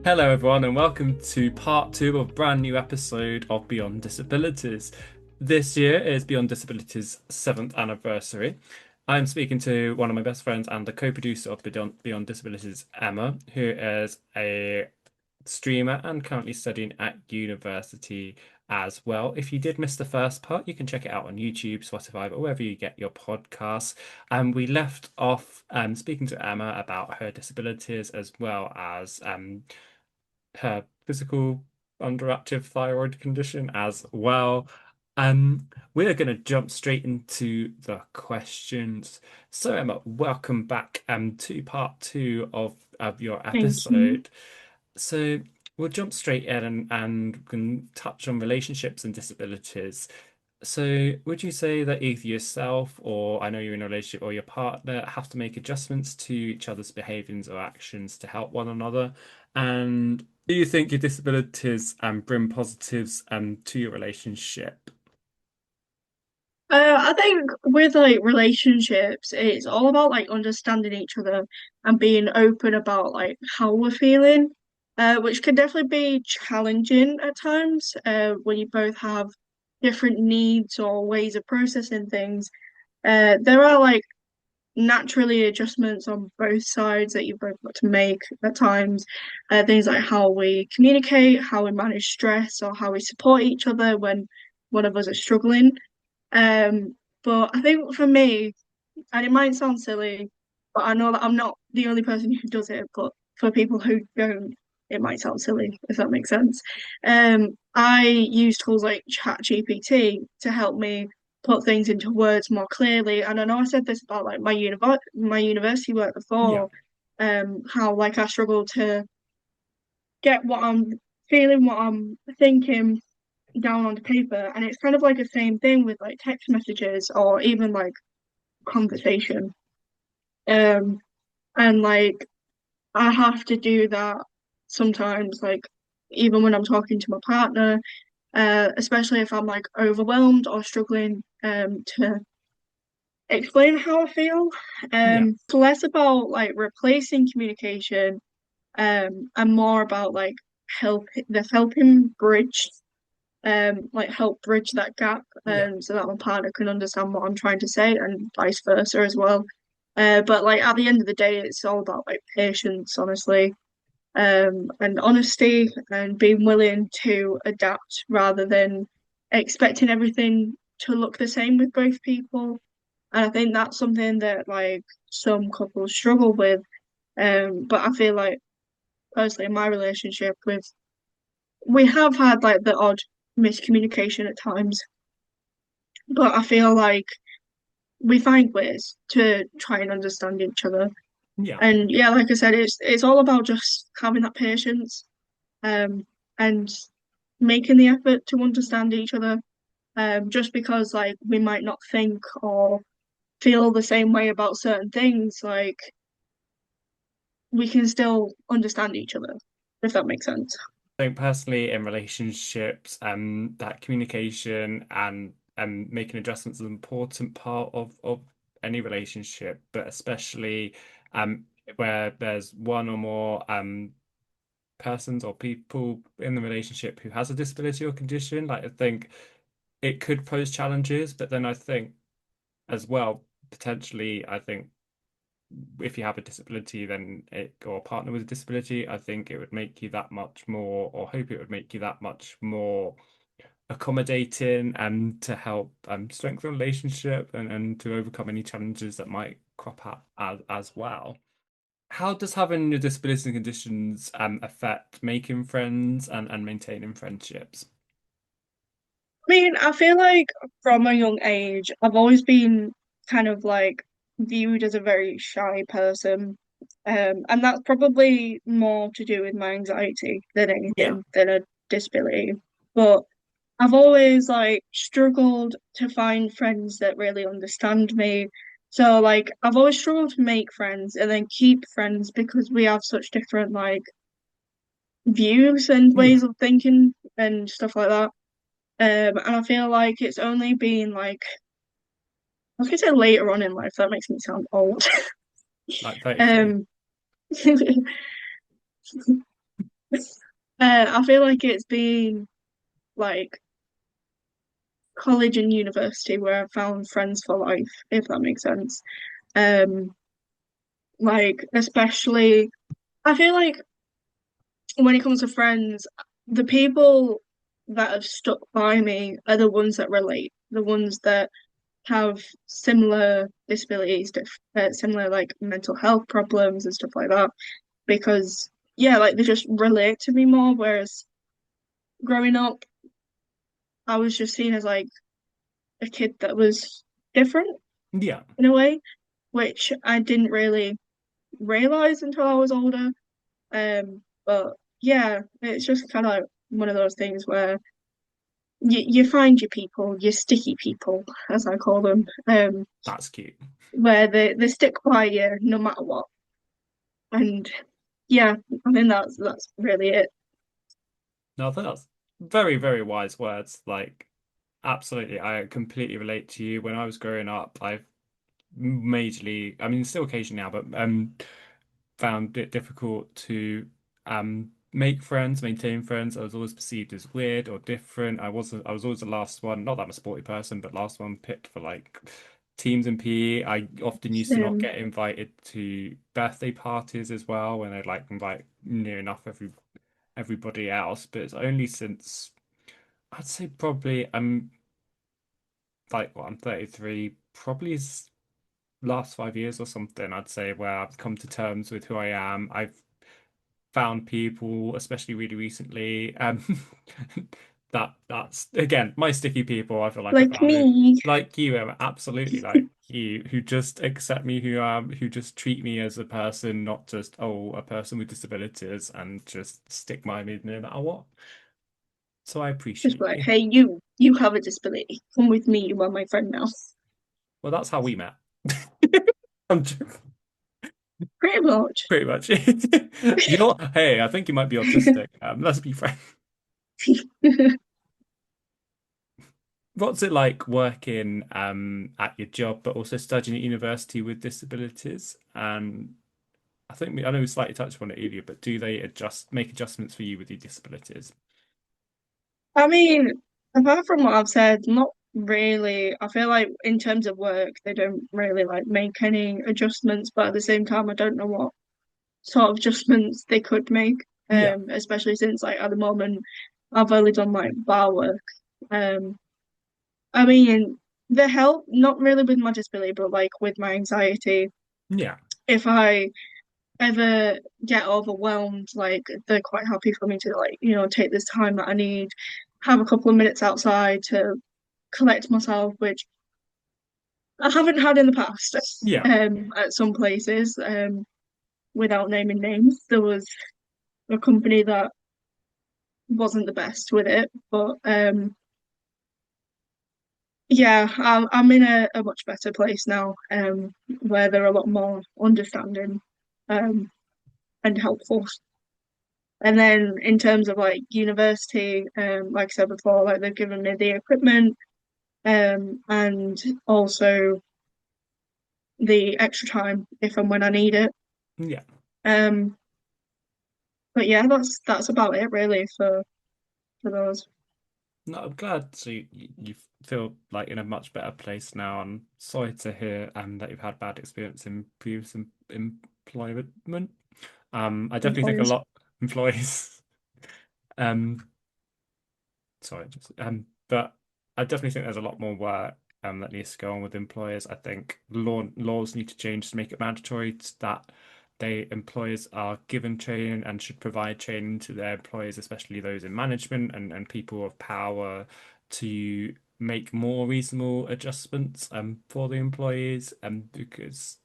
Hello, everyone, and welcome to part two of a brand new episode of Beyond Disabilities. This year is Beyond Disabilities' seventh anniversary. I'm speaking to one of my best friends and the co-producer of Beyond Disabilities, Emma, who is a streamer and currently studying at university as well. If you did miss the first part, you can check it out on YouTube, Spotify, but wherever you get your podcasts. And we left off speaking to Emma about her disabilities as well as her physical underactive thyroid condition as well. We're going to jump straight into the questions. So, Emma, welcome back to part two of your Thank you. episode. So, we'll jump straight in and can touch on relationships and disabilities. So, would you say that either yourself or I know you're in a relationship or your partner have to make adjustments to each other's behaviors or actions to help one another? And do you think your disabilities bring positives to your relationship? I think with like relationships, it's all about like understanding each other and being open about like how we're feeling, which can definitely be challenging at times, when you both have different needs or ways of processing things. There are like naturally adjustments on both sides that you've both got to make at times. Things like how we communicate, how we manage stress, or how we support each other when one of us is struggling. Um, but I think for me, and it might sound silly, but I know that I'm not the only person who does it, but for people who don't, it might sound silly, if that makes sense. I use tools like ChatGPT to help me put things into words more clearly. And I know I said this about like my university work Yeah, before, how like I struggle to get what I'm feeling, what I'm thinking down onto paper. And it's kind of like the same thing with like text messages or even like conversation. Um, and like I have to do that sometimes, like even when I'm talking to my partner, especially if I'm like overwhelmed or struggling to explain how I feel. yeah, It's less about like replacing communication, and more about like helping bridge like help bridge that gap, yeah. so that my partner can understand what I'm trying to say and vice versa as well. But like at the end of the day, it's all about like patience, honestly, and honesty and being willing to adapt rather than expecting everything to look the same with both people. And I think that's something that like some couples struggle with. But I feel like personally in my relationship with we have had like the odd miscommunication at times, but I feel like we find ways to try and understand each other. Yeah. And yeah, like I said, it's all about just having that patience, and making the effort to understand each other. Just because like we might not think or feel the same way about certain things, like we can still understand each other, if that makes sense. I think personally in relationships, that communication and making adjustments is an important part of any relationship, but especially um where there's one or more persons or people in the relationship who has a disability or condition. Like I think it could pose challenges, but then I think as well, potentially, I think if you have a disability, then it or a partner with a disability, I think it would make you that much more, or hope it would make you that much more accommodating and to help strengthen the relationship and to overcome any challenges that might crop up as well. How does having your disability and conditions affect making friends and maintaining friendships? I mean, I feel like from a young age, I've always been kind of like viewed as a very shy person. And that's probably more to do with my anxiety than Yeah. anything, than a disability. But I've always like struggled to find friends that really understand me. So like I've always struggled to make friends and then keep friends because we have such different like views and Yeah. ways of thinking and stuff like that. And I feel like it's only been like I was gonna say later on in life, that makes me sound old. Like 33. Um I feel like it's been like college and university where I found friends for life, if that makes sense. Um, like especially, I feel like when it comes to friends, the people that have stuck by me are the ones that relate, the ones that have similar disabilities, similar like mental health problems and stuff like that. Because yeah, like they just relate to me more. Whereas growing up, I was just seen as like a kid that was different Yeah, in a way, which I didn't really realize until I was older. But yeah, it's just kind of like one of those things where you find your people, your sticky people, as I call them, that's cute. where they stick by you no matter what. And yeah, I think that's really it. No, that's very, very wise words. Like, absolutely, I completely relate to you. When I was growing up, I've majorly, I mean, still occasionally now, but found it difficult to make friends, maintain friends. I was always perceived as weird or different. I was always the last one, not that I'm a sporty person, but last one picked for like teams in PE. I often used to not Um, get invited to birthday parties as well when I'd like invite near enough everybody else. But it's only since I'd say probably I'm like well, I'm 33, probably last 5 years or something, I'd say, where I've come to terms with who I am. I've found people, especially really recently, that's again my sticky people. I feel like I like found it me, like you, Emma, absolutely like you, who just accept me who I am, who just treat me as a person, not just a person with disabilities, and just stick by me no matter what. So I just appreciate like, you. hey, you have a disability. Come with me, you are my friend now. Well, that's how we met. I'm Pretty much. pretty much. You know what? Hey, I think you might be autistic. Let's be friends. What's it like working at your job, but also studying at university with disabilities? And I know we slightly touched on it earlier, but do they make adjustments for you with your disabilities? I mean, apart from what I've said, not really. I feel like in terms of work, they don't really like make any adjustments, but at the same time, I don't know what sort of adjustments they could make. Yeah, Especially since like at the moment I've only done like bar work. Um, I mean, the help not really with my disability, but like with my anxiety. yeah, If I ever get overwhelmed, like they're quite happy for me to like, take this time that I need, have a couple of minutes outside to collect myself, which I haven't had in the past. yeah, At some places, without naming names, there was a company that wasn't the best with it, but yeah, I'm in a much better place now, where they're a lot more understanding, and helpful. And then in terms of like university, like I said before, like they've given me the equipment, and also the extra time if and when I need it. yeah. Um, but yeah, that's about it really for those. No, I'm glad you feel like in a much better place now. I'm sorry to hear that you've had bad experience in previous employment. I definitely think a Employers. lot employees. Um, sorry, but I definitely think there's a lot more work that needs to go on with employers. I think laws need to change to make it mandatory that they employers are given training and should provide training to their employees, especially those in management and people of power, to make more reasonable adjustments for the employees because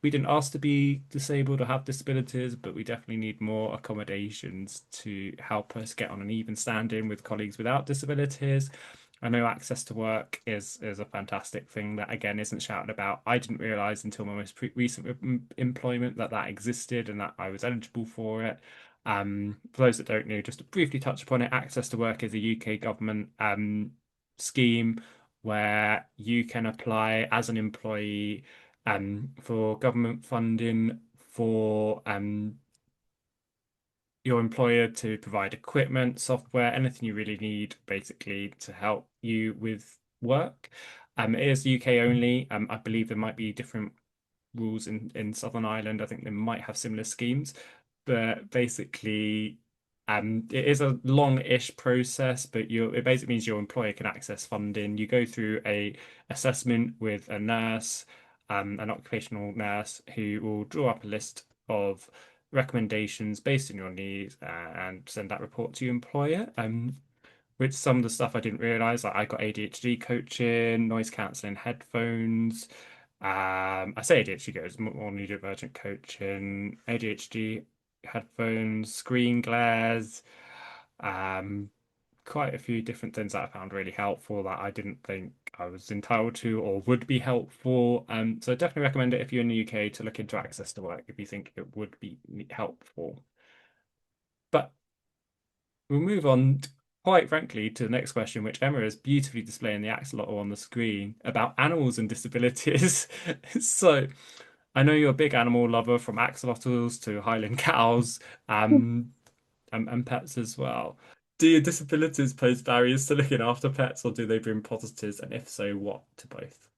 we didn't ask to be disabled or have disabilities, but we definitely need more accommodations to help us get on an even standing with colleagues without disabilities. I know access to work is a fantastic thing that again isn't shouted about. I didn't realize until my most recent employment that that existed and that I was eligible for it. For those that don't know, just to briefly touch upon it, access to work is a UK government scheme where you can apply as an employee for government funding for your employer to provide equipment, software, anything you really need, basically, to help you with work. It is UK only. I believe there might be different rules in Southern Ireland. I think they might have similar schemes, but basically, it is a long-ish process. But it basically means your employer can access funding. You go through a assessment with a nurse, an occupational nurse, who will draw up a list of recommendations based on your needs and send that report to your employer. With some of the stuff I didn't realize, like I got ADHD coaching, noise cancelling headphones. I say ADHD goes more neurodivergent coaching, ADHD headphones, screen glares, um, quite a few different things that I found really helpful that I didn't think I was entitled to or would be helpful. So definitely recommend it if you're in the UK to look into access to work if you think it would be helpful. But we'll move on, quite frankly, to the next question, which Emma is beautifully displaying the axolotl on the screen about animals and disabilities. So, I know you're a big animal lover, from axolotls to Highland cows, um, and pets as well. Do your disabilities pose barriers to looking after pets, or do they bring positives? And if so, what to both?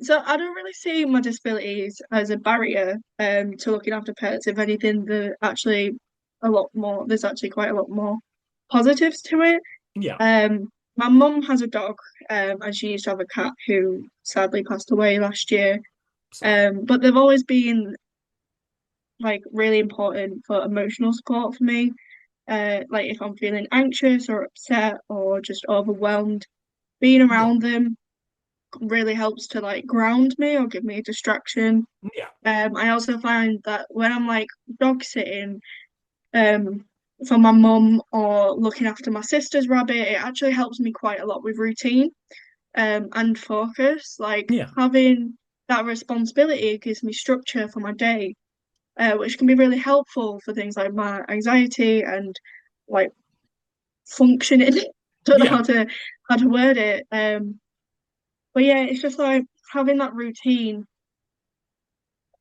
So I don't really see my disabilities as a barrier to looking after pets. If anything, there's actually quite a lot more positives to it. Yeah, My mum has a dog, and she used to have a cat who sadly passed away last year. sorry. But they've always been like really important for emotional support for me. Like if I'm feeling anxious or upset or just overwhelmed, being Yeah, around them really helps to like ground me or give me a distraction. yeah, I also find that when I'm like dog sitting, um, for my mum or looking after my sister's rabbit, it actually helps me quite a lot with routine, and focus. Like yeah, having that responsibility gives me structure for my day, which can be really helpful for things like my anxiety and like functioning. Don't know yeah, how to word it. But yeah, it's just like having that routine.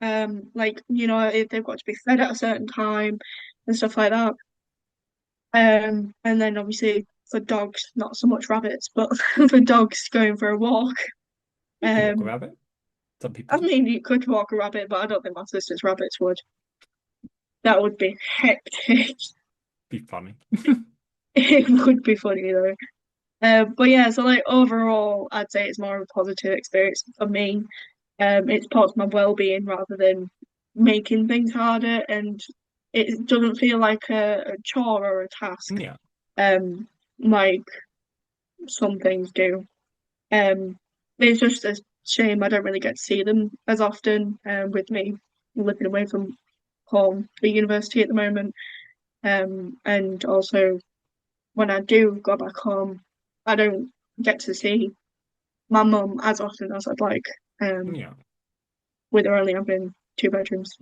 Like if they've got to be fed at a certain time and stuff like that. And then obviously for dogs, not so much rabbits, but for dogs going for a walk. you can walk a Um, rabbit. Some people I do. mean, you could walk a rabbit, but I don't think my sister's rabbits would. That would be hectic. Be funny. It would be funny though. But yeah, so like overall, I'd say it's more of a positive experience for me. It supports my well-being rather than making things harder, and it doesn't feel like a chore or a task, Yeah, um, like some things do. Um, it's just a shame I don't really get to see them as often, with me living away from home for university at the moment. And also when I do go back home, I don't get to see my mum as often as I'd like, um, yeah. with her only having two bedrooms.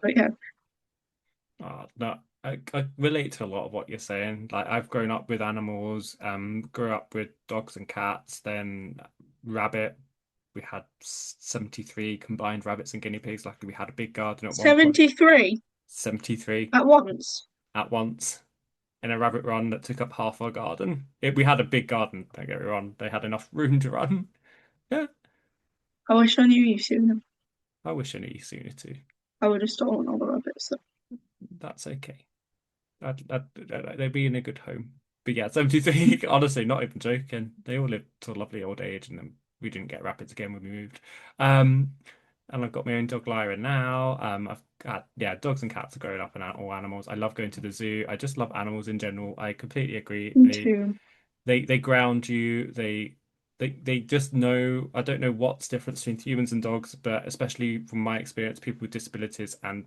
But yeah, No, I relate to a lot of what you're saying. Like I've grown up with animals, grew up with dogs and cats, then rabbit. We had 73 combined rabbits and guinea pigs. Luckily, we had a big garden at one point. 73 73 at once. at once in a rabbit run that took up half our garden. We had a big garden, don't get me wrong. They had enough room to run. Yeah, I wish I knew you sooner. I wish I knew you sooner too. I would have stolen all the rabbits. So. That's okay. They'd be in a good home. But yeah, 73, honestly, not even joking. They all lived to a lovely old age, and then we didn't get rabbits again when we moved. Um, and I've got my own dog Lyra now. I've got, yeah, dogs and cats are growing up and all animals. I love going to the zoo. I just love animals in general. I completely agree. Me too. They ground you. They just know. I don't know what's the difference between humans and dogs, but especially from my experience, people with disabilities and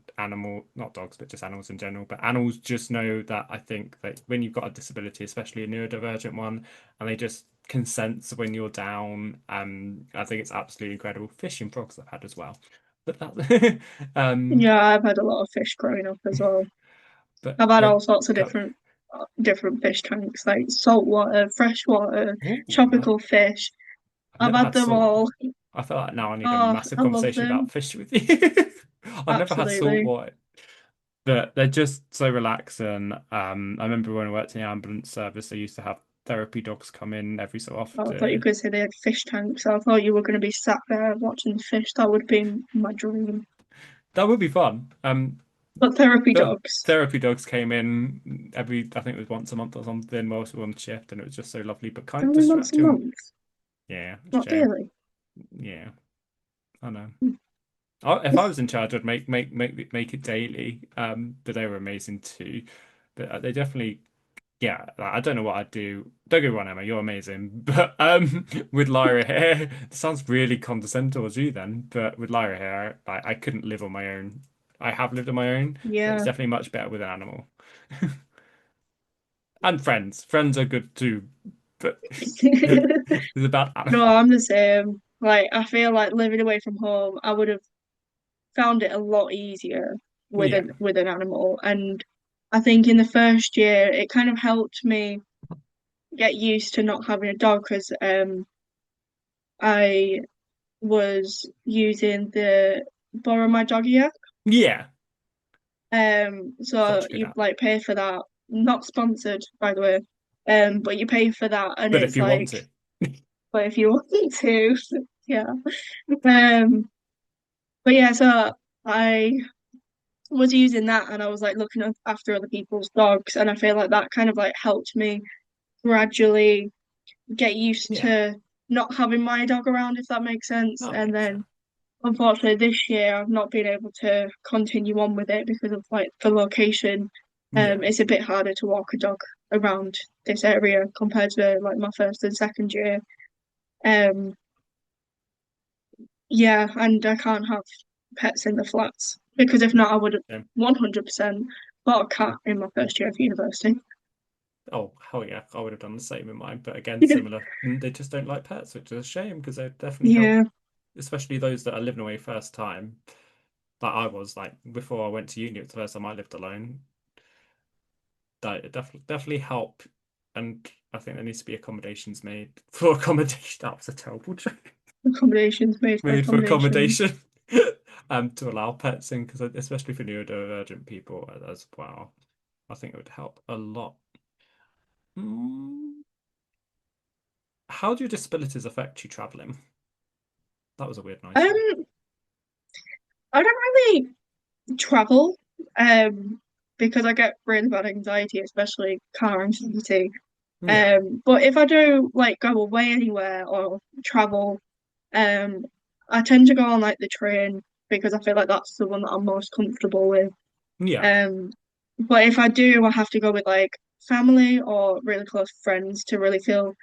not dogs, but just animals in general. But animals just know that, I think that when you've got a disability, especially a neurodivergent one, and they just can sense when you're down. I think it's absolutely incredible. Fish and frogs I've had as well. But that um Yeah, I've had a lot of fish growing up as well. but I've had yeah, all sorts of go. different fish tanks, like saltwater, freshwater, Oh, tropical fish. I've I've never had had them salt. all. I feel like now I need a Oh, massive I love conversation about them. fish with you. I've never had salt Absolutely. water. but they're just so relaxing. I remember when I worked in the ambulance service, they used to have therapy dogs come in every so Oh, I thought you were often. going to say they had fish tanks. I thought you were going to be sat there watching the fish. That would have been my dream. That would be fun. But therapy The dogs, therapy dogs came in I think it was once a month or something, whilst we were on shift, and it was just so lovely, but kind of only once a distracting. month, Yeah, it's a not shame. daily. Yeah, I know. Hmm. If I was in charge, I'd make it daily. But they were amazing too. But they definitely, yeah. Like, I don't know what I'd do. Don't get me wrong, Emma, you're amazing. But with Lyra here, it sounds really condescending towards you then. But with Lyra here, I couldn't live on my own. I have lived on my own, but it's Yeah. definitely much better with an animal. And friends. Friends are good too. But it's about No, animal. I'm the same. Like, I feel like living away from home, I would have found it a lot easier Yeah. with an animal. And I think in the first year, it kind of helped me get used to not having a dog because I was using the Borrow My Doggy app. Yeah. So Such a good you app. like pay for that. Not sponsored, by the way. But you pay for that, and But if it's you want like, to. but if you want to, yeah. Um, but yeah, so I was using that, and I was like looking after other people's dogs, and I feel like that kind of like helped me gradually get used Yeah. to not having my dog around, if that makes sense. That And makes sense. then unfortunately this year I've not been able to continue on with it because of like the location. Yeah. It's a bit harder to walk a dog around this area compared to like my first and second year. Um, yeah, and I can't have pets in the flats because if not, I would have Um, 100% bought a cat in my first year of university. oh, hell yeah. I would have done the same in mine. But again, similar. They just don't like pets, which is a shame because they definitely help, Yeah, especially those that are living away first time. Like I was, like, before I went to uni, it was the first time I lived alone. That it definitely help. And I think there needs to be accommodations made for accommodation. That was a terrible joke. accommodations made for Made for accommodations. accommodation. To allow pets in, because especially for neurodivergent people as well, I think it would help a lot. Mm, how do your disabilities affect you traveling? That was a weird noise there. Um, I don't really travel, because I get really bad anxiety, especially car anxiety. Yeah, But if I do like go away anywhere or travel, um, I tend to go on like the train because I feel like that's the one that I'm most comfortable with. yeah, Um, but if I do, I have to go with like family or really close friends to really feel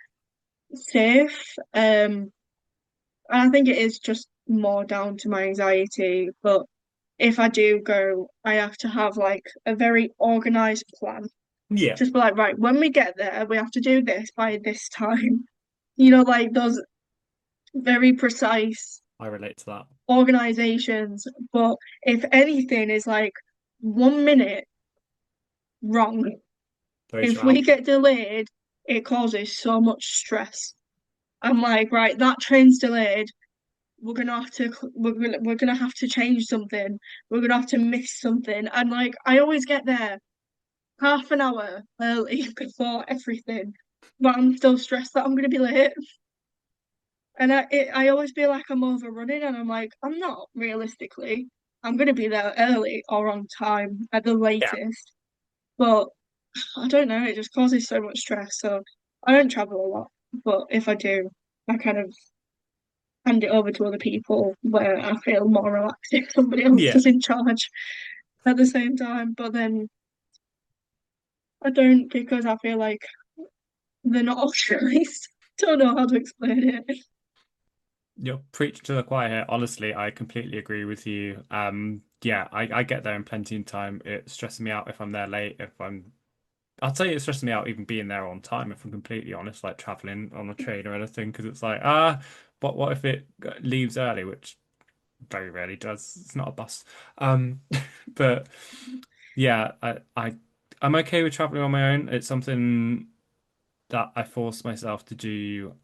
safe. And I think it is just more down to my anxiety. But if I do go, I have to have like a very organized plan. yeah. Just be like, right, when we get there, we have to do this by this time. Like those very precise I relate to that. organizations. But if anything is like 1 minute wrong, Throws you if we out. get delayed, it causes so much stress. I'm like, right, that train's delayed. We're gonna have to change something. We're gonna have to miss something. And like I always get there half an hour early before everything, but I'm still stressed that I'm gonna be late. And I always feel like I'm overrunning, and I'm like, I'm not realistically. I'm gonna be there early or on time at the Yeah, latest. But I don't know, it just causes so much stress. So I don't travel a lot, but if I do, I kind of hand it over to other people where I feel more relaxed if somebody else yeah, is in charge at the same time. But then I don't because I feel like they're not organized. Don't know how to explain it. you're preaching to the choir here. Honestly, I completely agree with you. Yeah, I get there in plenty of time. It stresses me out if I'm there late. I'd say it stresses me out even being there on time, if I'm completely honest, like traveling on a train or anything, because it's like, but what if it leaves early, which very rarely does. It's not a bus. Um, but yeah, I'm okay with traveling on my own. It's something that I force myself to do.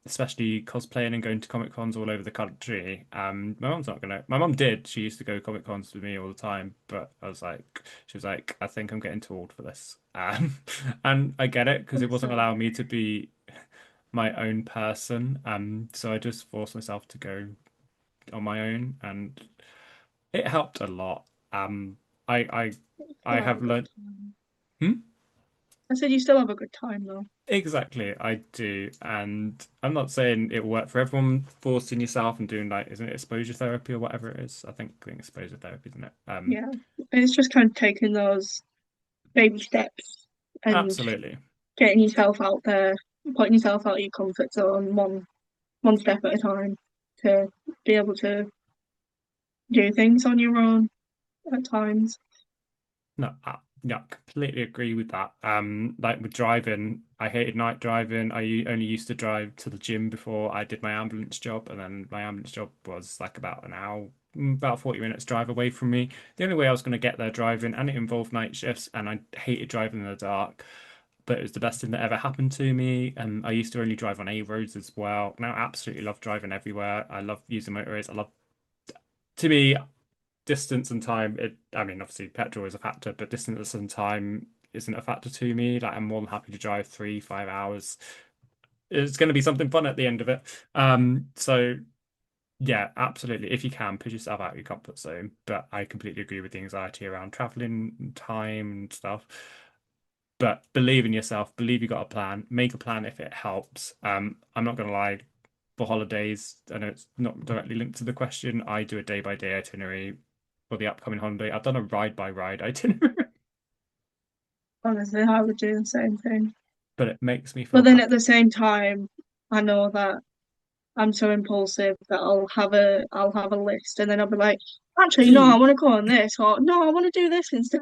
especially cosplaying and going to Comic Cons all over the country. My mom's not gonna. My mom did. She used to go Comic Cons with me all the time, but she was like, I think I'm getting too old for this. And I get it because it wasn't So allowing me to be my own person. So I just forced myself to go on my own, and it helped a lot. I I you I still have a have good learned. time. Hmm? I said you still have a good time though. Exactly, I do. And I'm not saying it will work for everyone, forcing yourself and doing like, isn't it exposure therapy or whatever it is? I think exposure therapy, isn't it? Yeah. It's just kind of taking those baby steps and Absolutely. getting yourself out there, putting yourself out of your comfort zone one step at a time to be able to do things on your own at times. No, yeah, completely agree with that. Like with driving, I hated night driving. Only used to drive to the gym before I did my ambulance job, and then my ambulance job was like about an hour, about 40 minutes drive away from me. The only way I was going to get there driving, and it involved night shifts, and I hated driving in the dark. But it was the best thing that ever happened to me. And I used to only drive on A roads as well. Now, I absolutely love driving everywhere. I love using motorways. To me, distance and time, I mean, obviously petrol is a factor, but distance and time isn't a factor to me. Like I'm more than happy to drive 3, 5 hours. It's going to be something fun at the end of it. So yeah, absolutely. If you can, push yourself out of your comfort zone. But I completely agree with the anxiety around traveling, and time and stuff. But believe in yourself, believe you got a plan, make a plan if it helps. I'm not gonna lie, for holidays, I know it's not directly linked to the question. I do a day by day itinerary for the upcoming holiday. I've done a ride by ride itinerary, Honestly, I would do the same thing. but it makes me But feel then at happy. the same time, I know that I'm so impulsive that I'll have a list and then I'll be like, actually, no, I want to go on this or no, I want to do this instead.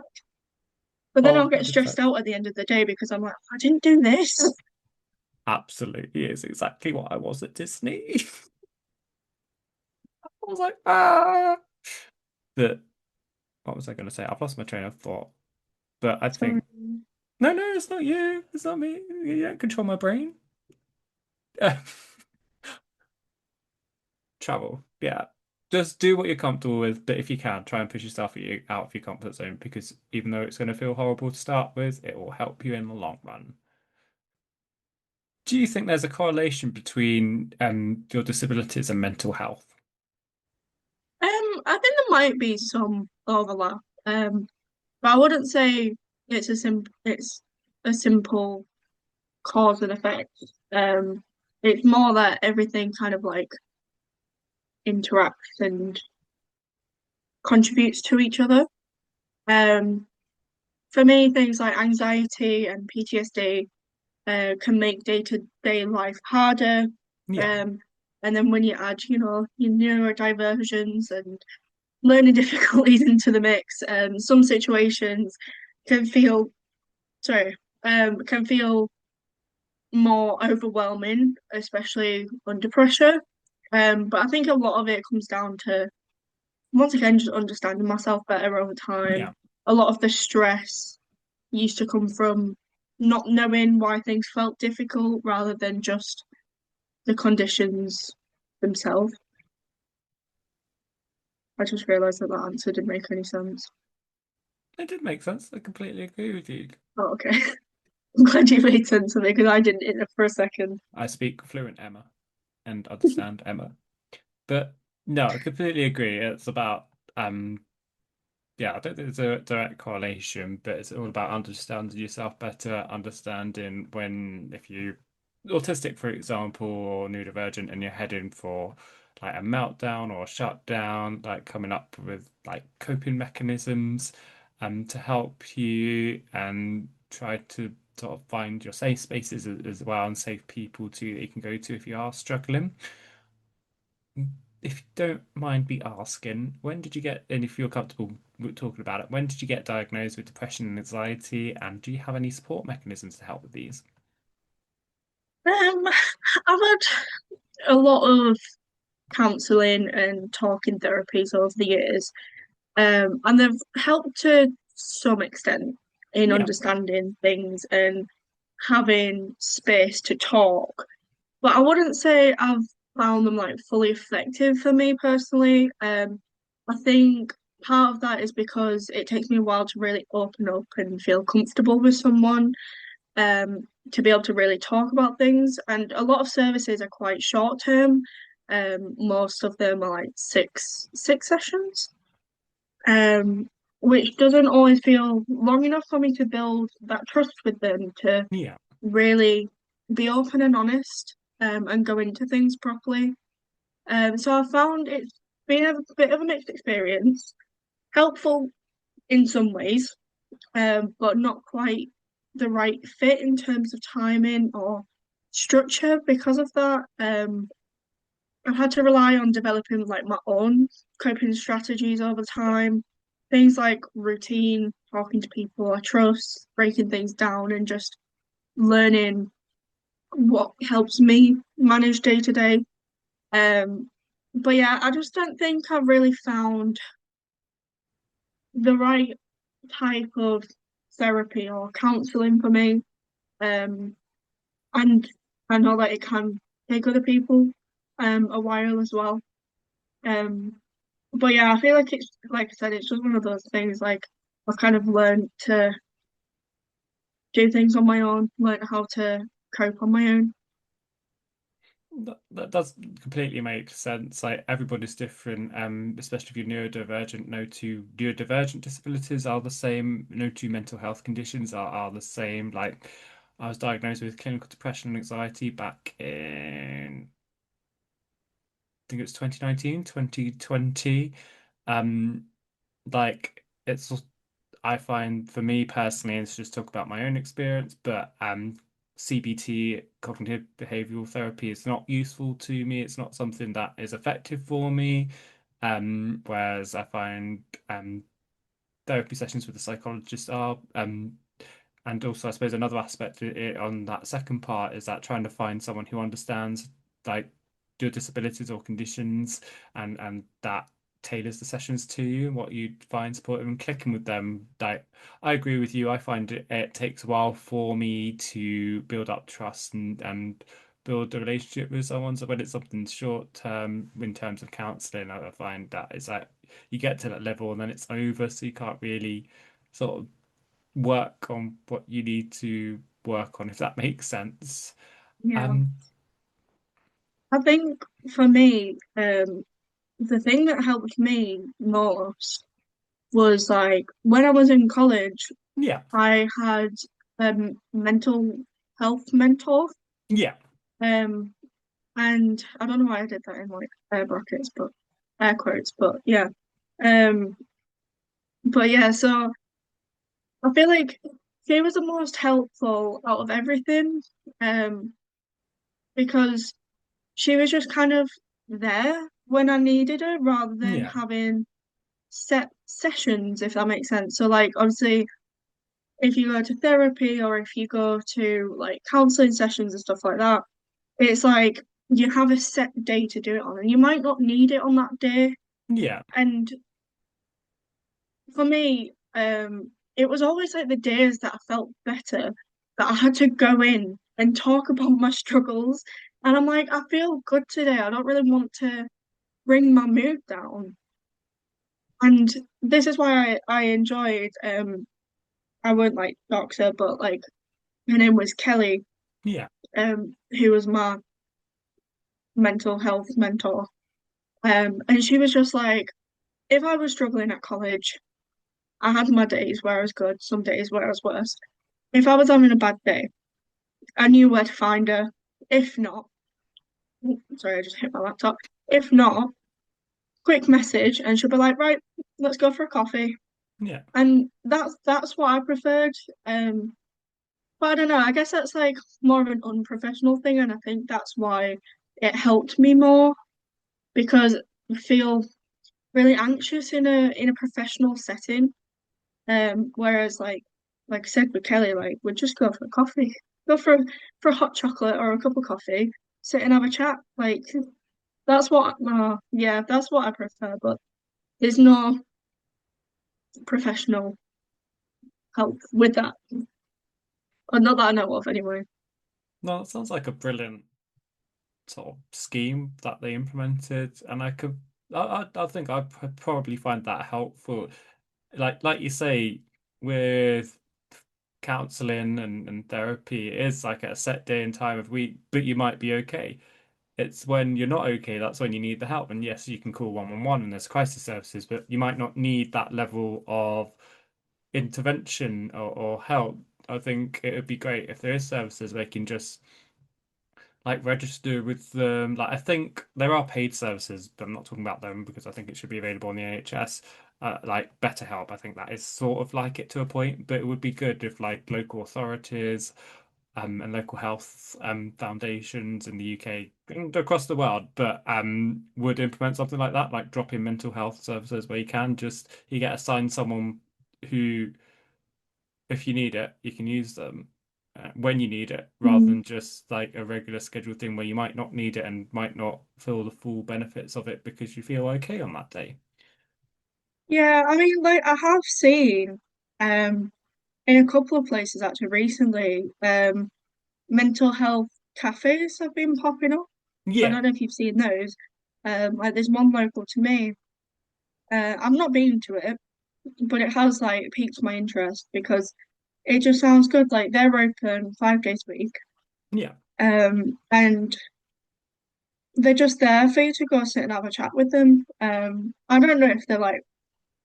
But then Oh, I'll get stressed 100%. out at the end of the day because I'm like, I didn't do this. Absolutely is exactly what I was at Disney. I was like, ah. But what was I going to say? I've lost my train of thought. But I Sorry. think, no, no, it's not you. It's not me. You don't control my brain. Travel. Yeah. Just do what you're comfortable with, but if you can, try and push yourself out of your comfort zone because even though it's going to feel horrible to start with, it will help you in the long run. Do you think there's a correlation between your disabilities and mental health? I think there might be some overlap. But I wouldn't say it's a simple cause and effect. It's more that everything kind of like interacts and contributes to each other. Um, for me, things like anxiety and PTSD can make day-to-day life harder. Yeah. Um, and then when you add, your neurodiversions and learning difficulties into the mix, some situations can feel, sorry, can feel more overwhelming, especially under pressure. But I think a lot of it comes down to, once again, just understanding myself better over time. Yeah. A lot of the stress used to come from not knowing why things felt difficult rather than just the conditions themselves. I just realised that that answer didn't make any sense. It did make sense. I completely agree with you. Oh, okay. I'm glad you made sense of it because I didn't in it for a second. I speak fluent Emma and understand Emma. But no, I completely agree. It's about yeah, I don't think there's a direct correlation, but it's all about understanding yourself better, understanding when, if you autistic, for example, or neurodivergent, and you're heading for like a meltdown or a shutdown, like coming up with like coping mechanisms, to help you and try to sort of find your safe spaces as well and safe people to that you can go to if you are struggling. If you don't mind me asking, when did you get, and if you're comfortable with talking about it, when did you get diagnosed with depression and anxiety, and do you have any support mechanisms to help with these? I've had a lot of counselling and talking therapies over the years, and they've helped to some extent in Yeah, understanding things and having space to talk. but I wouldn't say I've found them like fully effective for me personally. I think part of that is because it takes me a while to really open up and feel comfortable with someone, to be able to really talk about things. And a lot of services are quite short term. Most of them are like six sessions, um, which doesn't always feel long enough for me to build that trust with them to Yeah. really be open and honest, and go into things properly. So I found it's been a bit of a mixed experience, helpful in some ways, but not quite the right fit in terms of timing or structure because of that. I've had to rely on developing like my own coping strategies over time. Things like routine, talking to people I trust, breaking things down, and just learning what helps me manage day to day. Um, but yeah, I just don't think I've really found the right type of therapy or counseling for me. Um, and I know that it can take other people a while as well. Um, but yeah, I feel like it's like I said, it's just one of those things like I've kind of learned to do things on my own, learn how to cope on my own. That does completely make sense. Like everybody's different, especially if you're neurodivergent. No two neurodivergent disabilities are the same. No two mental health conditions are the same. Like I was diagnosed with clinical depression and anxiety back in, I think it was 2019, 2020. Um, like it's I find for me personally, it's just talk about my own experience, but CBT, cognitive behavioral therapy, is not useful to me. It's not something that is effective for me. Whereas I find therapy sessions with a psychologist are. And also, I suppose another aspect on that second part is that trying to find someone who understands like your disabilities or conditions, and that tailors the sessions to you and what you find supportive and clicking with them. Like I agree with you. I find it takes a while for me to build up trust and build a relationship with someone. So when it's something short term in terms of counseling, I find that it's like you get to that level and then it's over, so you can't really sort of work on what you need to work on, if that makes sense. Yeah. Um, I think for me, the thing that helped me most was like when I was in college, yeah, I had a mental health mentor. yeah, Um, and I don't know why I did that in like air brackets, but air quotes, but yeah. Um, but yeah, so I feel like she was the most helpful out of everything. Um, because she was just kind of there when I needed her rather than yeah, having set sessions, if that makes sense. So like obviously if you go to therapy or if you go to like counseling sessions and stuff like that, it's like you have a set day to do it on and you might not need it on that day. yeah, And for me, it was always like the days that I felt better that I had to go in and talk about my struggles. And I'm like, I feel good today. I don't really want to bring my mood down. And this is why I enjoyed I won't like dox her, but like her name was Kelly, yeah, who was my mental health mentor. And she was just like, if I was struggling at college, I had my days where I was good, some days where I was worse. If I was having a bad day, I knew where to find her. If not, sorry, I just hit my laptop. If not, quick message, and she'll be like, right, let's go for a coffee. yeah. And that's what I preferred. Um, but I don't know, I guess that's like more of an unprofessional thing, and I think that's why it helped me more because I feel really anxious in a professional setting. Whereas like I said with Kelly, like we'd just go for a coffee, go for a hot chocolate or a cup of coffee, sit and have a chat. Like that's what yeah, that's what I prefer, but there's no professional help with that. Or not that I know of anyway. No, it sounds like a brilliant. sort of scheme that they implemented, and I think I'd probably find that helpful. Like you say, with counseling and therapy, it is like at a set day and time of week, but you might be okay. It's when you're not okay, that's when you need the help. And yes, you can call 111 and there's crisis services, but you might not need that level of intervention or help. I think it would be great if there is services where you can just like register with them. Like I think there are paid services, but I'm not talking about them because I think it should be available on the NHS. Like BetterHelp, I think that is sort of like it to a point, but it would be good if like local authorities and local health foundations in the UK and across the world, but would implement something like that, like drop in mental health services where you get assigned someone who if you need it, you can use them when you need it, rather Mm. than just like a regular scheduled thing where you might not need it and might not feel the full benefits of it because you feel okay on that day. Yeah, I mean, like I have seen um in a couple of places actually recently, mental health cafes have been popping up. I Yeah, don't know if you've seen those. Like there's one local to me. I'm not been to it, but it has like piqued my interest because it just sounds good. Like they're open 5 days a week. yeah, And they're just there for you to go sit and have a chat with them. I don't know if they're like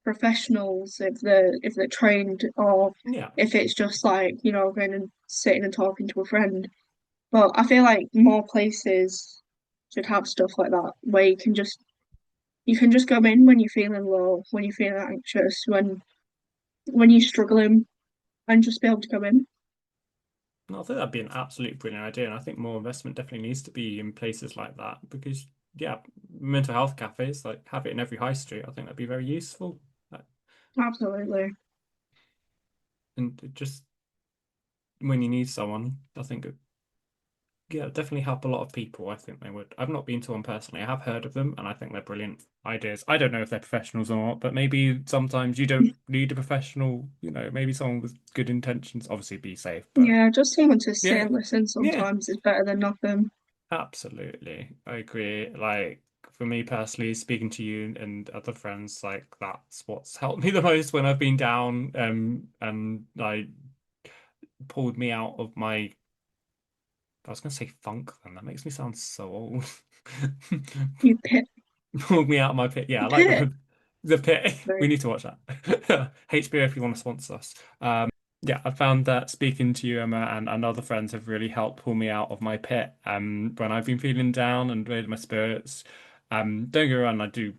professionals, if they're trained, or yeah. if it's just like, going and sitting and talking to a friend. But I feel like more places should have stuff like that where you can just go in when you're feeling low, when you're feeling anxious, when you're struggling, and just be able to go in. No, I think that'd be an absolutely brilliant idea, and I think more investment definitely needs to be in places like that because, yeah, mental health cafes like have it in every high street. I think that'd be very useful, Uh, Absolutely. and just when you need someone, I think yeah, definitely help a lot of people. I think they would. I've not been to one personally. I have heard of them, and I think they're brilliant ideas. I don't know if they're professionals or not, but maybe sometimes you don't need a professional. Maybe someone with good intentions. Obviously, be safe, but Yeah, just someone to sit yeah, and listen yeah, sometimes is better than nothing. absolutely. I agree. Like for me personally, speaking to you and other friends, like that's what's helped me the most when I've been down, and like pulled me out of my I was gonna say funk then. That makes me sound so old. You pit, Pulled me out of my pit. Yeah, I like pit. the pit. We Sorry. need to watch that. HBO if you want to sponsor us. Yeah, I found that speaking to you, Emma, and other friends have really helped pull me out of my pit. When I've been feeling down and raised my spirits. Don't get me wrong, I do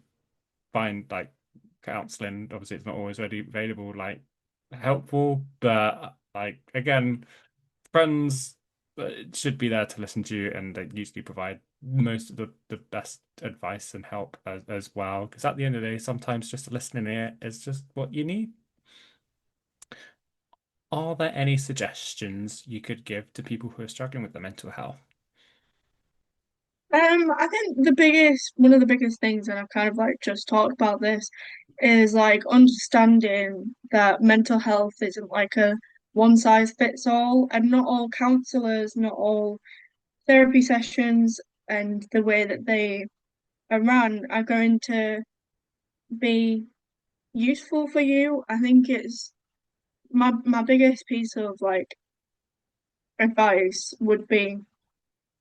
find like counseling, obviously it's not always ready available, like helpful, but like again friends should be there to listen to you and they usually provide most of the best advice and help as well. Because at the end of the day, sometimes just a listening ear is just what you need. Are there any suggestions you could give to people who are struggling with their mental health? I think one of the biggest things, and I've kind of like just talked about this, is like understanding that mental health isn't like a one size fits all, and not all counselors, not all therapy sessions, and the way that they are run are going to be useful for you. I think it's my biggest piece of like advice would be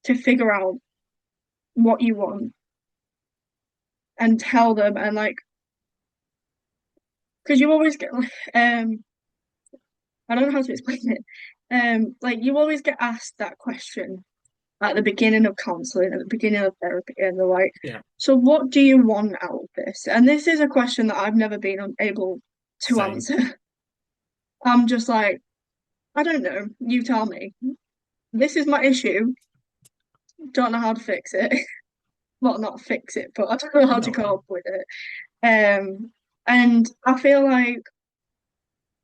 to figure out what you want and tell them and like because you always get I don't know how to explain it. Like you always get asked that question at the beginning of counseling, at the beginning of therapy, and they're like, Yeah, so what do you want out of this? And this is a question that I've never been able to same. answer. I'm just like, I don't know, you tell me. This is my issue. Don't know how to fix it. Well, not fix it, but I don't know I how to know what you cope with it. And I feel like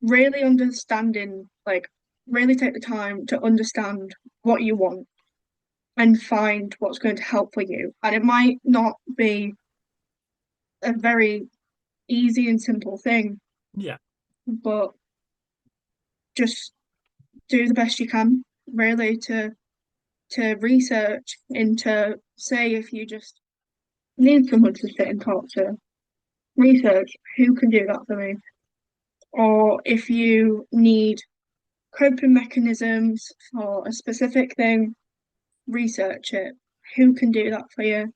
really understanding, like, really take the time to understand what you want and find what's going to help for you. And it might not be a very easy and simple thing, yeah. but just do the best you can, really, to research into say if you just need someone to sit and talk to, research who can do that for me. Or if you need coping mechanisms for a specific thing, research it. Who can do that for you?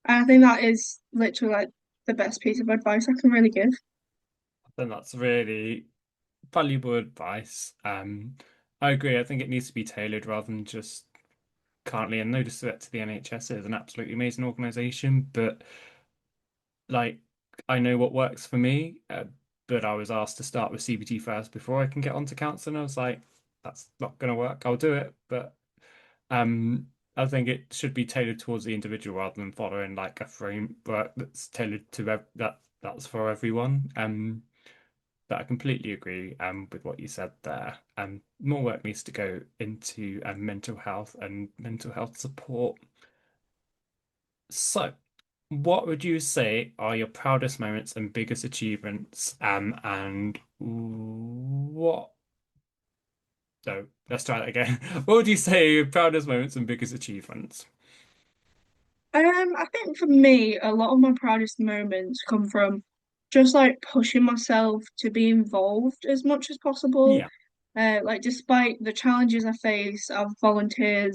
And I think that is literally like the best piece of advice I can really give. Then that's really valuable advice. I agree. I think it needs to be tailored rather than just currently, and no disrespect to the NHS, it is an absolutely amazing organization, but like I know what works for me, but I was asked to start with CBT first before I can get onto counseling. I was like, that's not going to work. I'll do it, but um, I think it should be tailored towards the individual rather than following like a framework that's tailored to that's for everyone. But I completely agree with what you said there. More work needs to go into mental health and mental health support. So, what would you say are your proudest moments and biggest achievements? And what? No, let's try that again. What would you say are your proudest moments and biggest achievements? I think for me, a lot of my proudest moments come from just like pushing myself to be involved as much as possible. Yeah, Like despite the challenges I face, I've volunteered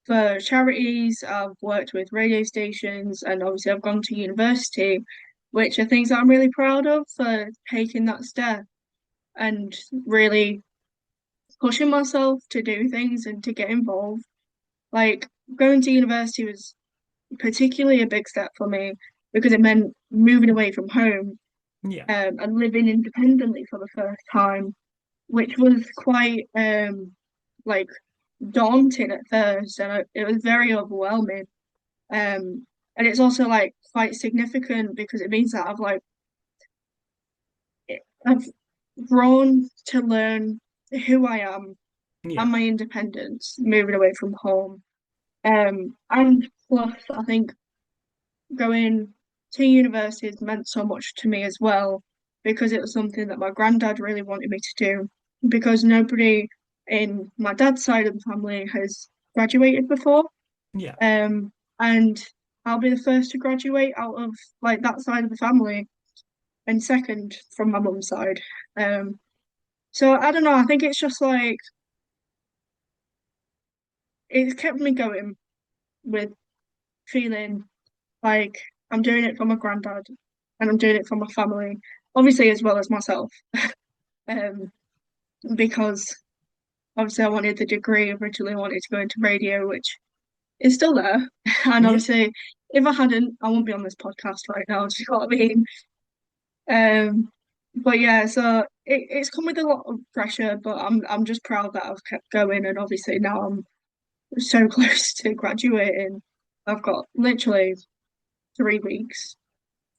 for charities, I've worked with radio stations, and obviously I've gone to university, which are things that I'm really proud of for taking that step and really pushing myself to do things and to get involved. Like going to university was particularly a big step for me because it meant moving away from home yeah, and living independently for the first time, which was quite like daunting at first, and it was very overwhelming. And it's also like quite significant because it means that I've grown to learn who I am and yeah, my independence moving away from home. And plus, I think going to university has meant so much to me as well because it was something that my granddad really wanted me to do because nobody in my dad's side of the family has graduated before. yeah. Um, and I'll be the first to graduate out of like that side of the family and second from my mum's side. Um, so I don't know, I think it's just like it's kept me going with feeling like I'm doing it for my granddad and I'm doing it for my family, obviously as well as myself. Um, because obviously I wanted the degree, originally wanted to go into radio, which is still there. And Yeah. obviously if I hadn't, I wouldn't be on this podcast right now, do you know what I mean? But yeah, so it's come with a lot of pressure, but I'm just proud that I've kept going and obviously now I'm so close to graduating. I've got literally 3 weeks,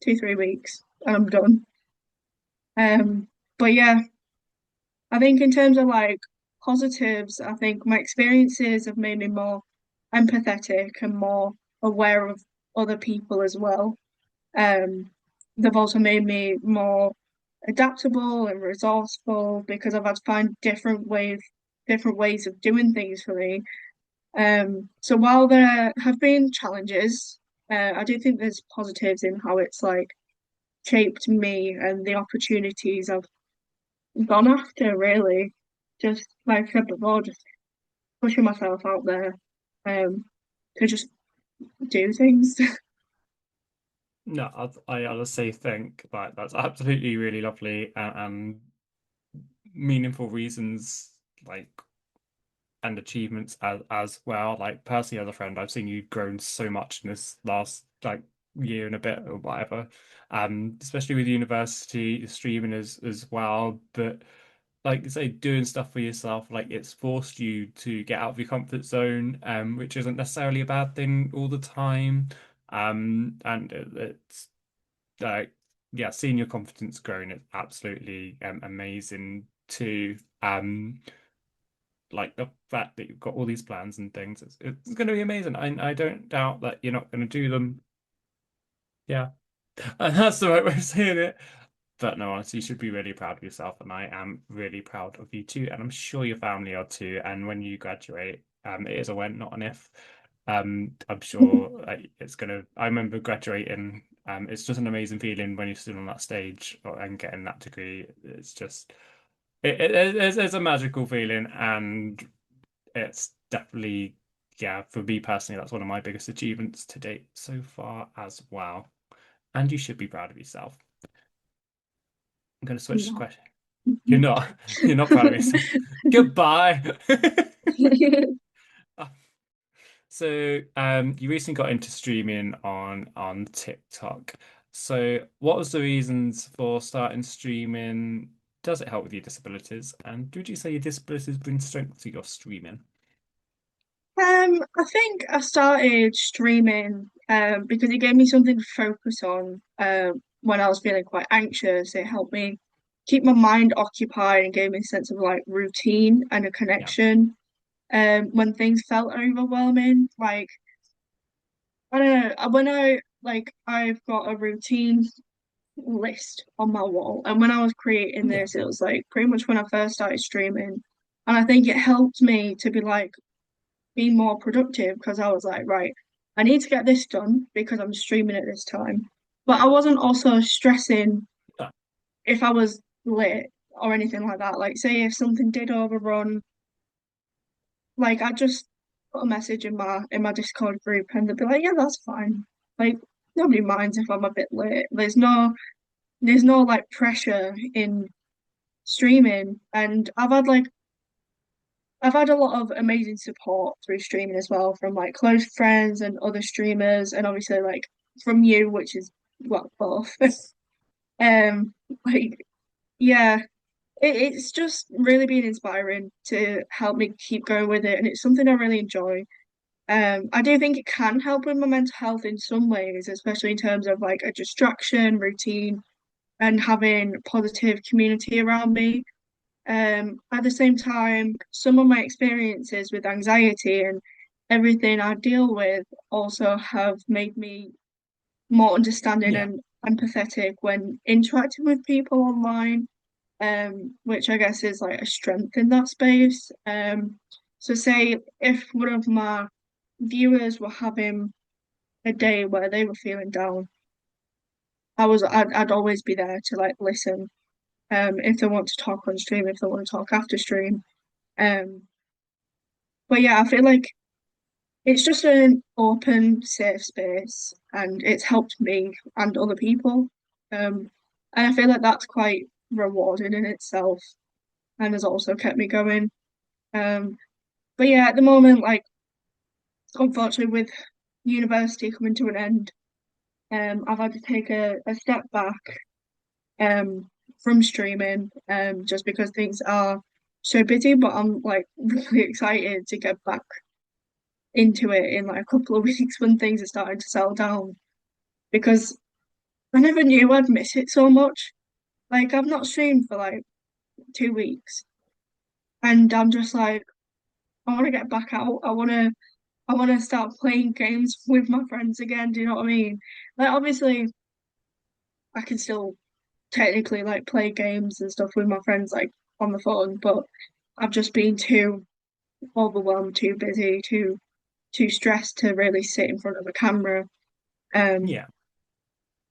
2, 3 weeks, and I'm done. But yeah, I think in terms of like positives, I think my experiences have made me more empathetic and more aware of other people as well. Um, they've also made me more adaptable and resourceful because I've had to find different ways of doing things for me. So while there have been challenges, I do think there's positives in how it's like shaped me and the opportunities I've gone after, really. Just like I said before, just pushing myself out there, to just do things. No, I honestly think like that's absolutely really lovely and meaningful reasons like and achievements as well. Like personally, as a friend, I've seen you grown so much in this last like year and a bit or whatever. Especially with university streaming as well. But like you say, doing stuff for yourself, like it's forced you to get out of your comfort zone, which isn't necessarily a bad thing all the time. And it's like yeah, seeing your confidence growing is absolutely amazing too. Like the fact that you've got all these plans and things, it's going to be amazing. I don't doubt that you're not going to do them. Yeah, and that's the right way of saying it. But no, honestly, you should be really proud of yourself, and I am really proud of you too, and I'm sure your family are too. And when you graduate, It is a when, not an if. I'm sure it's gonna. I remember graduating. It's just an amazing feeling when you're still on that stage and getting that degree. It's just it's a magical feeling, and it's definitely, yeah, for me personally, that's one of my biggest achievements to date so far as well. And you should be proud of yourself. I'm going to switch the No. question. You're not. You're not proud of yourself. Goodbye. So, you recently got into streaming on TikTok. So, what was the reasons for starting streaming? Does it help with your disabilities? And would you say your disabilities bring strength to your streaming? I think I started streaming because it gave me something to focus on when I was feeling quite anxious. It helped me keep my mind occupied and gave me a sense of like routine and a Yeah, connection when things felt overwhelming. Like, I don't know, when I like I've got a routine list on my wall, and when I was creating yeah, this, it was like pretty much when I first started streaming, and I think it helped me to be more productive because I was like, right, I need to get this done because I'm streaming at this time. But I wasn't also stressing uh, if I was late or anything like that. Like, say if something did overrun, like I just put a message in my Discord group and they'd be like, yeah, that's fine. Like nobody minds if I'm a bit late. There's no like pressure in streaming, and I've had a lot of amazing support through streaming as well from like close friends and other streamers, and obviously like from you, which is well both. Um, like yeah, it's just really been inspiring to help me keep going with it, and it's something I really enjoy. I do think it can help with my mental health in some ways, especially in terms of like a distraction, routine, and having positive community around me. At the same time, some of my experiences with anxiety and everything I deal with also have made me more understanding yeah, and empathetic when interacting with people online, which I guess is like a strength in that space. So say if one of my viewers were having a day where they were feeling down, I'd always be there to like listen. If they want to talk on stream, if they want to talk after stream. Um, but yeah, I feel like it's just an open, safe space, and it's helped me and other people. And I feel like that's quite rewarding in itself, and has also kept me going. Um, but yeah, at the moment, like unfortunately, with university coming to an end, I've had to take a step back from streaming, just because things are so busy. But I'm like really excited to get back into it in like a couple of weeks when things are starting to settle down because I never knew I'd miss it so much. Like I've not streamed for like 2 weeks and I'm just like I want to get back out. I want to start playing games with my friends again. Do you know what I mean? Like obviously I can still technically like play games and stuff with my friends like on the phone, but I've just been too overwhelmed, too busy, too stressed to really sit in front of a camera. Um, yeah,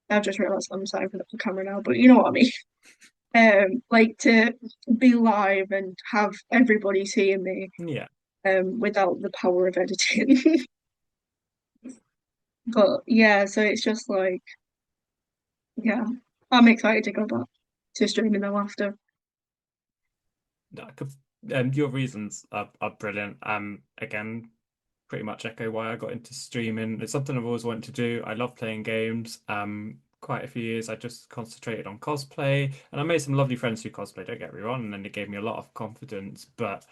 I've just realised I'm sat in front of the camera now, but you know what I mean. Like to be live and have everybody seeing me, yeah. without the power of editing. But yeah, so it's just like, yeah, I'm excited to go back to streaming though after. No, your reasons are brilliant. Again, pretty much echo why I got into streaming. It's something I've always wanted to do. I love playing games. Quite a few years I just concentrated on cosplay, and I made some lovely friends who cosplay, don't get me wrong, and then it gave me a lot of confidence. But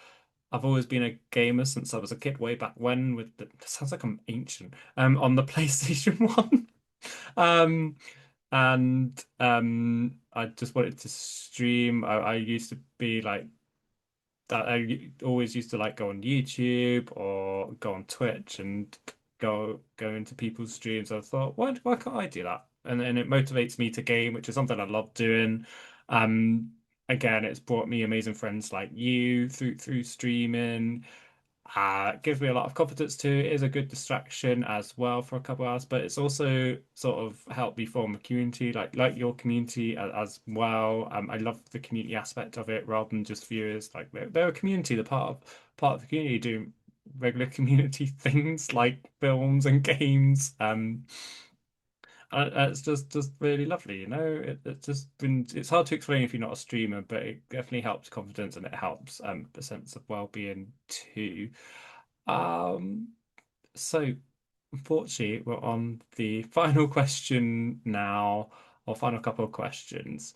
I've always been a gamer since I was a kid, way back when with the, sounds like I'm ancient. On the PlayStation 1. Um, and I just wanted to stream. I used to be like that. Always used to like go on YouTube or go on Twitch and go into people's streams. I thought, why can't I do that? And then it motivates me to game, which is something I love doing. Um, Again, it's brought me amazing friends like you through streaming. Gives me a lot of confidence too. It is a good distraction as well for a couple hours, but it's also sort of helped me form a community, like your community as well. I love the community aspect of it rather than just viewers. Like they're a community, they're part of the community doing regular community things like films and games. It's just really lovely, you know. It's just been it's hard to explain if you're not a streamer, but it definitely helps confidence and it helps the sense of well-being too. Um, so unfortunately, we're on the final question now, or final couple of questions.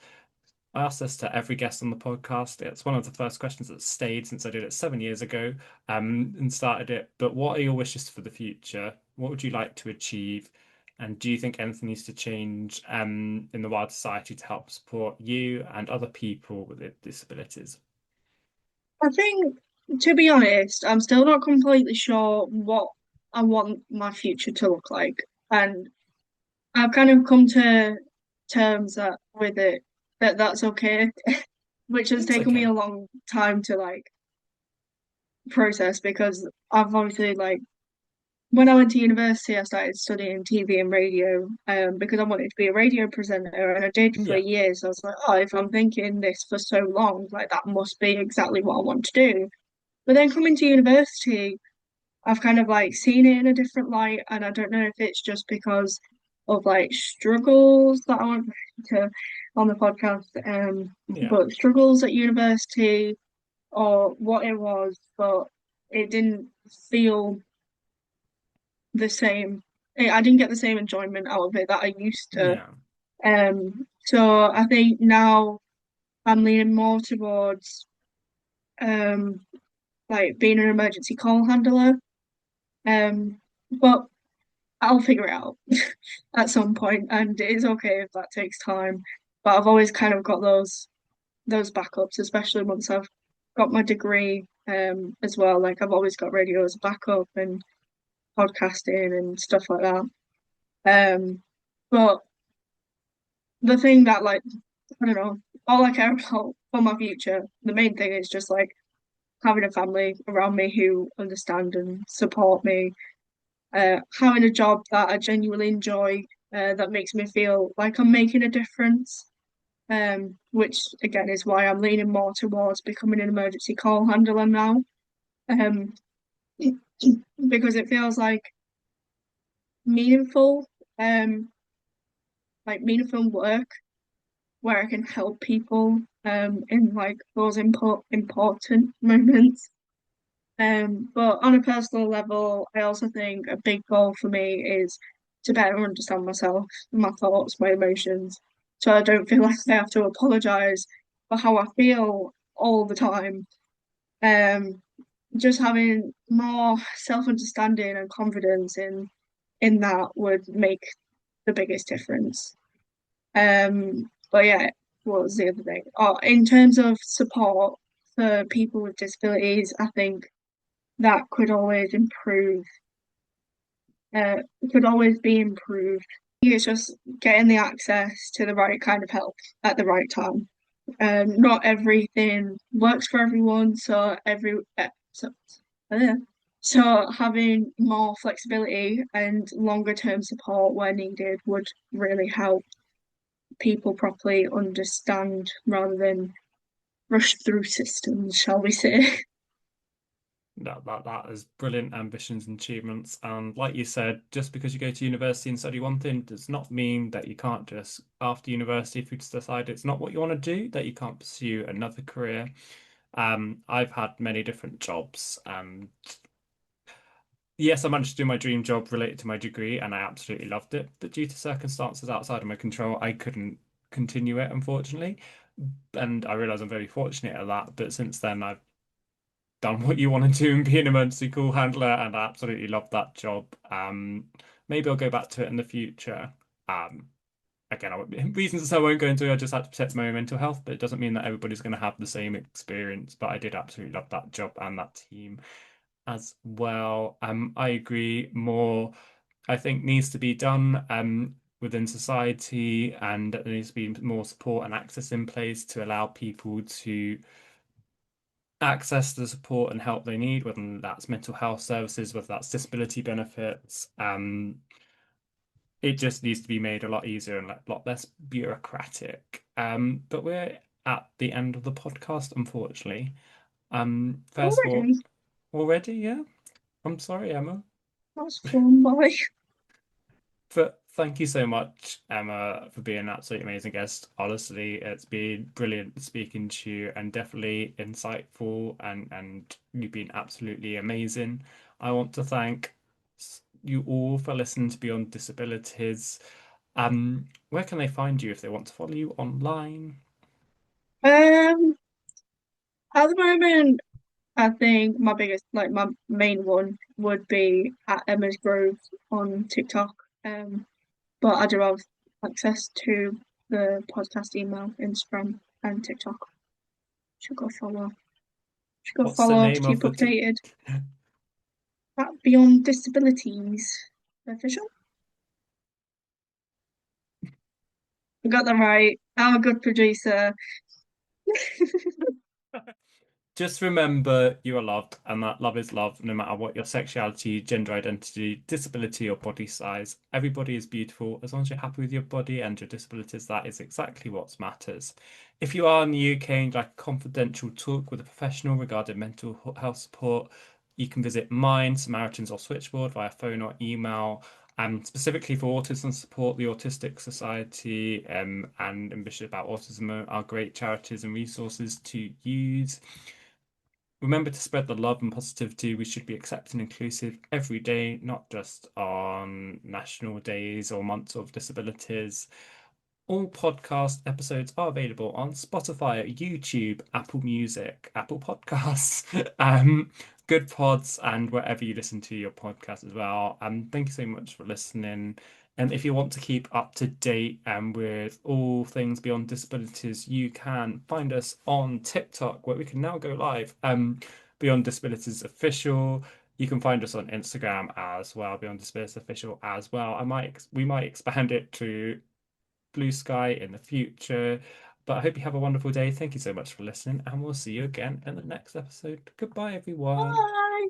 I asked this to every guest on the podcast. It's one of the first questions that stayed since I did it 7 years ago, and started it. But what are your wishes for the future? What would you like to achieve? And do you think anything needs to change, in the wider society to help support you and other people with disabilities? I think, to be honest, I'm still not completely sure what I want my future to look like. And I've kind of come to terms that with it that that's okay, which has It's taken me okay. a long time to like process because I've obviously like when I went to university, I started studying TV and radio because I wanted to be a radio presenter, and I did for Yeah, years. I was like, oh, if I'm thinking this for so long, like that must be exactly what I want to do. But then coming to university, I've kind of like seen it in a different light, and I don't know if it's just because of like struggles that I want to on the podcast, yeah, but struggles at university or what it was, but it didn't feel the same. I didn't get the same enjoyment out of it that I used to. yeah, So I think now I'm leaning more towards um like being an emergency call handler. Um, but I'll figure it out at some point, and it's okay if that takes time. But I've always kind of got those backups, especially once I've got my degree as well. Like I've always got radio as a backup and podcasting and stuff like that. But the thing that like I don't know, all I care about for my future, the main thing is just like having a family around me who understand and support me, having a job that I genuinely enjoy, that makes me feel like I'm making a difference. Which again is why I'm leaning more towards becoming an emergency call handler now. Um, because it feels meaningful, um, like meaningful work where I can help people in like those important moments. But on a personal level, I also think a big goal for me is to better understand myself, my thoughts, my emotions, so I don't feel like I have to apologize for how I feel all the time. Um, just having more self-understanding and confidence in that would make the biggest difference. But yeah, what was the other thing? Oh, in terms of support for people with disabilities, I think that could always improve, uh, could always be improved. It's just getting the access to the right kind of help at the right time. Not everything works for everyone, uh, so having more flexibility and longer term support where needed would really help people properly understand rather than rush through systems, shall we say. that is brilliant ambitions and achievements. And like you said, just because you go to university and study one thing does not mean that you can't just, after university, if you just decide it's not what you want to do, that you can't pursue another career. I've had many different jobs. Yes, I managed to do my dream job related to my degree, and I absolutely loved it. But due to circumstances outside of my control, I couldn't continue it, unfortunately. And I realize I'm very fortunate at that. But since then, I've done what you want to do and be an emergency call handler, and I absolutely love that job. Maybe I'll go back to it in the future. Um, Again, reasons I won't go into. I just had to protect my own mental health, but it doesn't mean that everybody's going to have the same experience. But I did absolutely love that job and that team as well. I agree. More, I think, needs to be done within society, and there needs to be more support and access in place to allow people to access to the support and help they need, whether that's mental health services, whether that's disability benefits. It just needs to be made a lot easier and a lot less bureaucratic. But we're at the end of the podcast, unfortunately. First of all, Already, already, yeah. I'm sorry, Emma. that's fun, boy. But thank you so much, Emma, for being an absolutely amazing guest. Honestly, it's been brilliant speaking to you and definitely insightful and you've been absolutely amazing. I want to thank you all for listening to Beyond Disabilities. Where can they find you if they want to follow you online? Um, at the moment, I think my main one would be at Emma's Grove on TikTok. But I do have access to the podcast email, Instagram, and TikTok. Should go follow. Should go What's the follow to name of keep the t updated. That Beyond Disabilities official. I got that right. I'm a good producer. Just remember you are loved, and that love is love, no matter what your sexuality, gender identity, disability, or body size. Everybody is beautiful. As long as you're happy with your body and your disabilities, that is exactly what matters. If you are in the UK and you'd like a confidential talk with a professional regarding mental health support, you can visit mine, Samaritans, or Switchboard via phone or email. Specifically for autism support, the Autistic Society and Ambitious About Autism are great charities and resources to use. Remember to spread the love and positivity. We should be accepting and inclusive every day, not just on national days or months of disabilities. All podcast episodes are available on Spotify, YouTube, Apple Music, Apple Podcasts, Good Pods, and wherever you listen to your podcast as well. Thank you so much for listening. And if you want to keep up to date with all things beyond disabilities, you can find us on TikTok, where we can now go live. Beyond Disabilities Official. You can find us on Instagram as well, Beyond Disabilities Official as well. We might expand it to blue sky in the future. But I hope you have a wonderful day. Thank you so much for listening, and we'll see you again in the next episode. Goodbye, everyone. Bye.